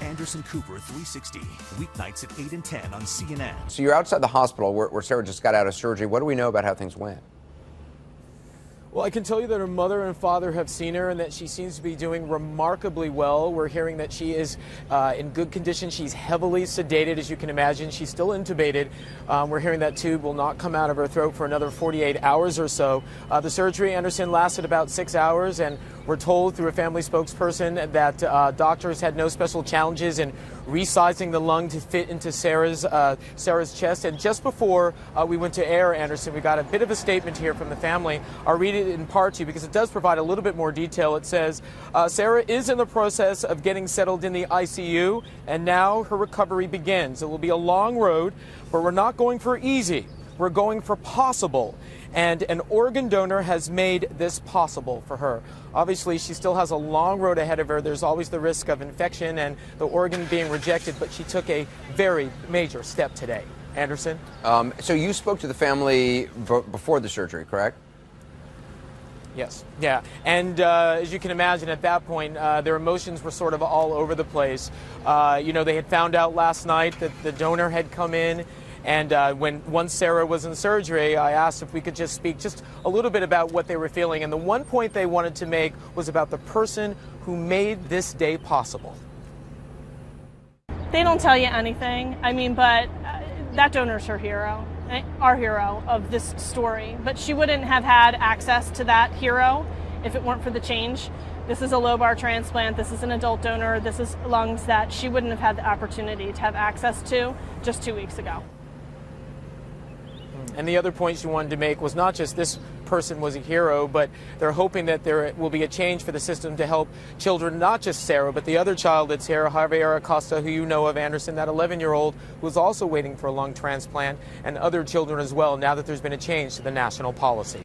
Anderson Cooper 360, weeknights at 8 and 10 on CNN. So you're outside the hospital where Sarah just got out of surgery. What do we know about how things went? Well, I can tell you that her mother and father have seen her and that she seems to be doing remarkably well. We're hearing that she is in good condition. She's heavily sedated, as you can imagine. She's still intubated. We're hearing that tube will not come out of her throat for another 48 hours or so. The surgery, Anderson, lasted about 6 hours, and we're told through a family spokesperson that doctors had no special challenges in resizing the lung to fit into Sarah's chest. And just before we went to air, Anderson, we got a bit of a statement here from the family. I'll read it in part to you because it does provide a little bit more detail. It says, Sarah is in the process of getting settled in the ICU, and now her recovery begins. It will be a long road, but we're not going for easy. We're going for possible. And an organ donor has made this possible for her. Obviously, she still has a long road ahead of her. There's always the risk of infection and the organ being rejected, but she took a very major step today. Anderson? So you spoke to the family before the surgery, correct? Yes. Yeah. And as you can imagine, at that point, their emotions were sort of all over the place. They had found out last night that the donor had come in. And once Sarah was in surgery, I asked if we could just speak just a little bit about what they were feeling. And the one point they wanted to make was about the person who made this day possible. They don't tell you anything. But that donor's her hero, our hero of this story. But she wouldn't have had access to that hero if it weren't for the change. This is a lobar transplant. This is an adult donor. This is lungs that she wouldn't have had the opportunity to have access to just 2 weeks ago. And the other point she wanted to make was not just this person was a hero, but they're hoping that there will be a change for the system to help children, not just Sarah, but the other child that's here, Javier Acosta, who you know of, Anderson, that 11-year-old who is also waiting for a lung transplant, and other children as well, now that there's been a change to the national policy.